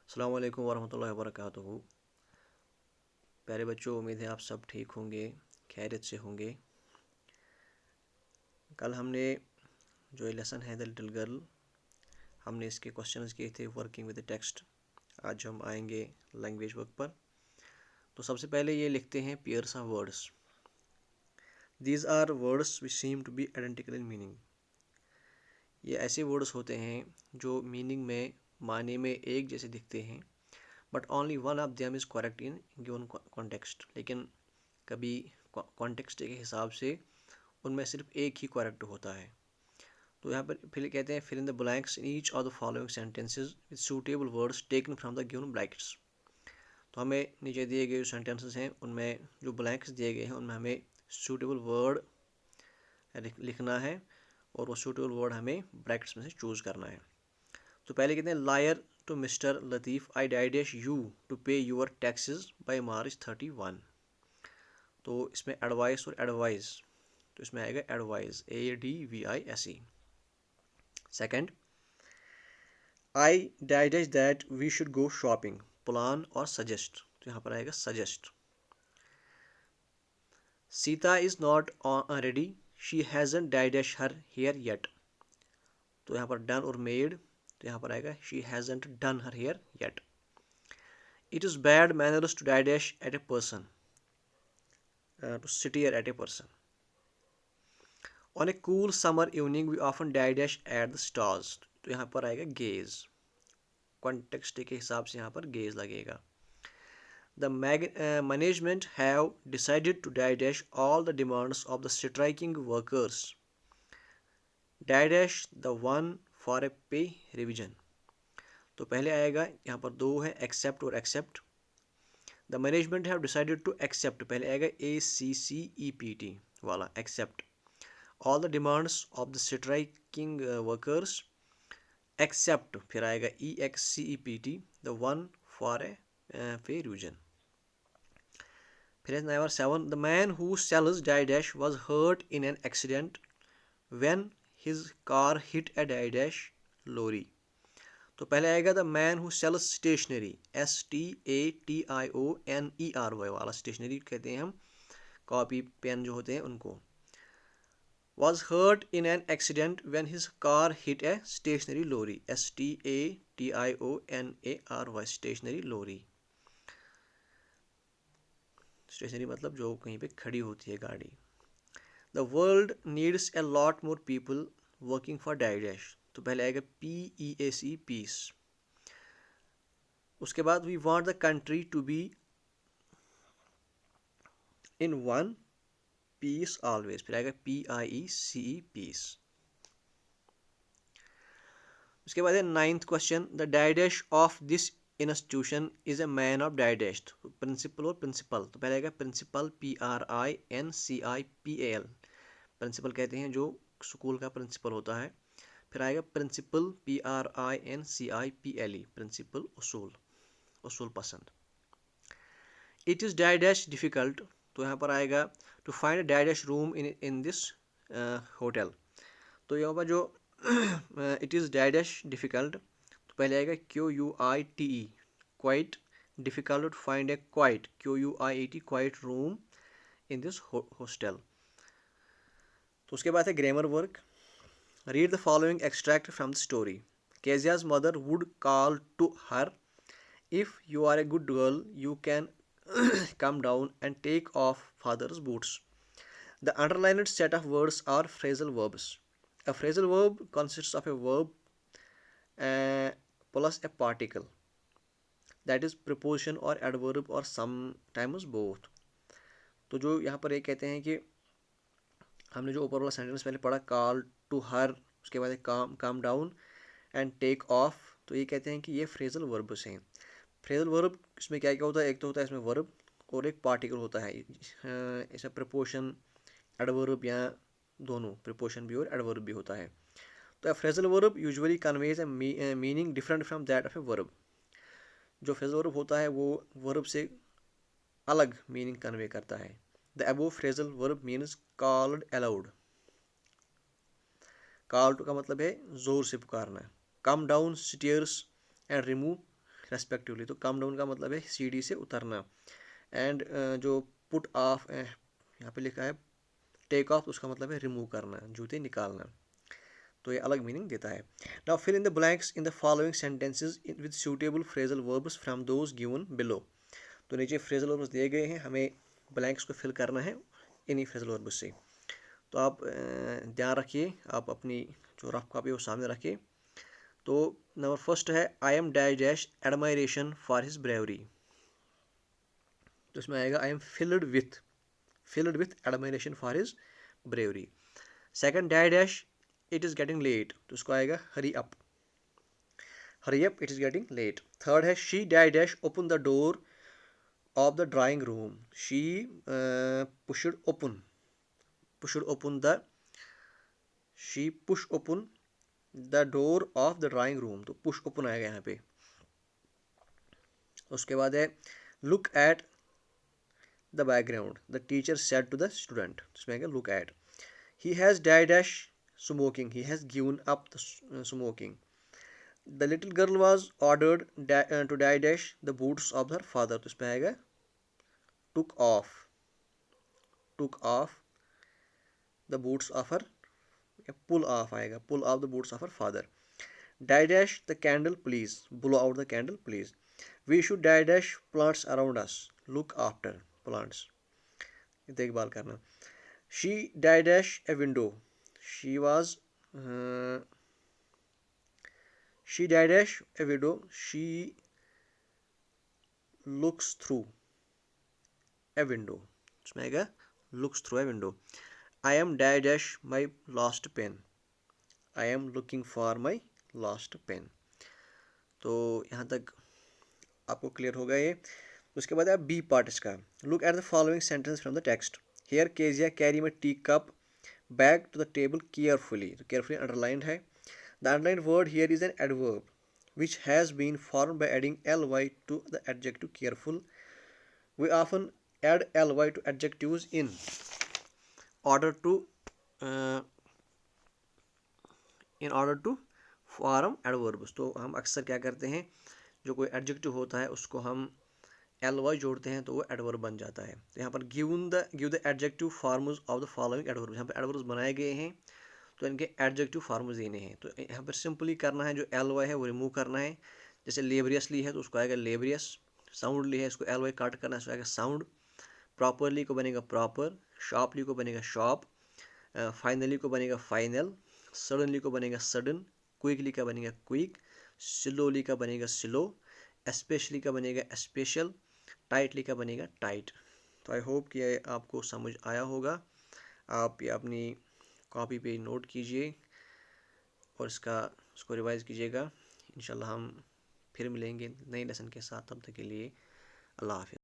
अस्सलाम वालेकुम वरहमतुल्लाहि वबरकातुहू। प्यारे बच्चों, उम्मीद है आप सब ठीक होंगे, खैरियत से होंगे। कल हमने जो ये लेसन है द लिटिल गर्ल, हमने इसके क्वेश्चंस किए थे वर्किंग विद द टेक्स्ट। आज हम आएंगे लैंग्वेज वर्क पर। तो सबसे पहले ये लिखते हैं pairs of words. These are words which seem to be identical in meaning. ये ऐसे वर्ड्स होते हैं जो मीनिंग में, माने में एक जैसे दिखते हैं, but only one of them is correct in given context. लेकिन कभी कॉन्टेक्स्ट के हिसाब से उनमें सिर्फ एक ही करेक्ट होता है। तो यहाँ पर फिर कहते हैं fill in the blanks in each of the following sentences with suitable words taken from the given brackets. तो हमें नीचे दिए गए जो सेंटेंसेस हैं उनमें जो ब्लैंक्स दिए गए हैं उनमें हमें सूटेबल वर्ड लिखना है और वो सूटेबल वर्ड हमें ब्रैकेट्स में से चूज़ करना है। तो पहले कहते हैं lawyer to mister Latif I dash you to pay your taxes by March 31। तो इसमें एडवाइस और एडवाइस, तो इसमें आएगा advise, ADVISE। Second, I dash that we should go shopping, plan और सजेस्ट, तो यहाँ पर आएगा suggest. Sita is not ready, she hasn't dash her hair yet, तो यहाँ पर डन और मेड, तो यहाँ पर आएगा she hasn't done her hair yet. It is bad manners to dash at a person, to stare at a person. On a cool summer evening we often dash at the stars, तो यहाँ पर आएगा gauge. Context के हिसाब से यहाँ पर gaze लगेगा। The management have decided to dash all the demands of the striking workers dash the one for a pay revision. तो पहले आएगा, यहाँ पर दो है एक्सेप्ट और accept. The management have decided to accept, पहले आएगा ACCEPT वाला accept all the demands of the striking workers except, फिर आएगा EXCEPT, the one for a pay revision। फिर number 7, the man who sells dash was hurt in an accident when his car hit a dash lorry। तो पहले आएगा the man who sells stationery, STATIONERY वाला, stationery कहते हैं हम copy pen जो होते हैं उनको। was hurt in an accident when his car hit a stationary lorry, STATIONARY, stationary lorry। Stationary मतलब जो कहीं पे खड़ी होती है गाड़ी। The world needs a lot more people working for dash, तो पहले आएगा PEAC पीस। उसके बाद we want the country to be in one piece always, फिर आएगा PIECE पीस। उसके बाद है 9th question, the dash of this institution is a man of dash, principal और प्रिंसिपल, तो पहले आएगा प्रिंसिपल PRINCIPAL, प्रिंसिपल कहते हैं जो स्कूल का प्रिंसिपल होता है। फिर आएगा प्रिंसिपल PRINCIPLE, प्रिंसिपल उसूल, उसूल पसंद। इट इज़ डैश डिफ़िकल्ट, तो यहाँ पर आएगा to find dash room in this hotel, तो यहाँ पर जो इट इज़ डैश डिफ़िकल्ट, तो पहले आएगा QUITE, quite, difficult to find a quite, QUIET, quiet room in this hostel. तो उसके बाद है grammar work. Read the following extract from the story. Kezia's mother would call to her, if you are a good girl you can come down and take off father's boots. The underlined set of words are phrasal verbs. A phrasal verb consists of a verb plus a particle, that is preposition or adverb or sometimes both। तो जो यहाँ पर ये कहते हैं कि हमने जो ऊपर वाला सेंटेंस पहले पढ़ा, कॉल टू हर, उसके बाद calm down and take off, तो ये कहते हैं कि ये फ्रेजल वर्ब्स हैं। फ्रेजल वर्ब इसमें क्या क्या होता है, एक तो होता है इसमें वर्ब और एक पार्टिकल होता है, इसमें प्रपोशन एडवर्ब या दोनों, प्रपोशन भी और एडवर्ब भी होता है। तो phrasal verb usually conveys a meaning different from that of a verb. जो फ्रेजल वर्ब होता है वो वर्ब से अलग मीनिंग कन्वे करता है। The above phrasal verb means called aloud. Call to का मतलब है जोर से पुकारना। Come down stairs and remove respectively. तो कम डाउन का मतलब है सीढ़ी से उतरना। एंड जो पुट ऑफ यहाँ पे लिखा है टेक ऑफ, उसका मतलब है रिमूव करना, जूते निकालना। तो ये अलग मीनिंग देता है। Now fill in the blanks in the following sentences with suitable phrasal verbs from those given below. तो नीचे फ्रेजल वर्ब्स दिए गए हैं, हमें ब्लैंक्स को फिल करना है इन्हीं फ्रेजल वर्ब्स से। तो आप ध्यान रखिए, आप अपनी जो रफ कॉपी है वो सामने रखिए। तो नंबर फर्स्ट है I am dash dash admiration for his bravery. तो इसमें आएगा I am filled with admiration for his bravery. Second dash dash it is getting late, तो उसको आएगा hurry up it is getting late. Third है she dash dash open the door of the drawing room, she pushed open the she push open the door of the drawing room, तो push open आएगा यहाँ पे। उसके बाद है look at the background, the teacher said to the student, इसमें आएगा look at. He has dash dash smoking, he has given up the smoking. The little girl was ordered to die dash the boots of her father, तो इसमें आएगा took off the boots of her, pull off आएगा, pull off the boots of her father. Die dash the candle please, blow out the candle please. We should die dash plants around us, look after plants, देखभाल करना। She die dash a window, she was she die dash a window, she looks through a window, इसमें आएगा looks through a window. I am die dash my lost pen, I am looking for my lost pen. तो यहाँ तक आपको clear होगा ये। उसके बाद है बी पार्ट इसका। Look at the following sentence from the text. Here Kezia carry my tea cup back to the table carefully, तो केयरफुली अंडरलाइंड है। The underlined word here is an adverb which has been formed by adding ly to the adjective careful. We often add ly to adjectives in order to uh, form adverbs. तो हम अक्सर क्या करते हैं, जो कोई adjective होता है उसको हम ly जोड़ते हैं तो वो एडवर्ब बन जाता है। तो यहाँ पर give the adjective forms of the following adverbs, यहाँ पर एडवर्ब्स बनाए गए हैं तो इनके एडजेक्टिव फॉर्म्स देने हैं। तो यहाँ पर सिंपली करना है, जो ly है वो रिमूव करना है। जैसे लेबरियसली है तो उसको आएगा लेबरियस, साउंडली है इसको ly काट करना है, उसको आएगा साउंड। प्रॉपरली को बनेगा प्रॉपर, शॉर्पली को बनेगा शॉप, फाइनली को बनेगा फाइनल, सडनली को बनेगा सडन, क्विकली का बनेगा क्विक, स्लोली का बनेगा स्लो, स्पेशली का बनेगा स्पेशल, टाइटली का बनेगा टाइट। तो आई होप कि आपको समझ आया होगा। आप ये अपनी कॉपी पे नोट कीजिए और इसको रिवाइज कीजिएगा। इंशाल्लाह हम फिर मिलेंगे नए लेसन के साथ, तब तक के लिए अल्लाह हाफिज़।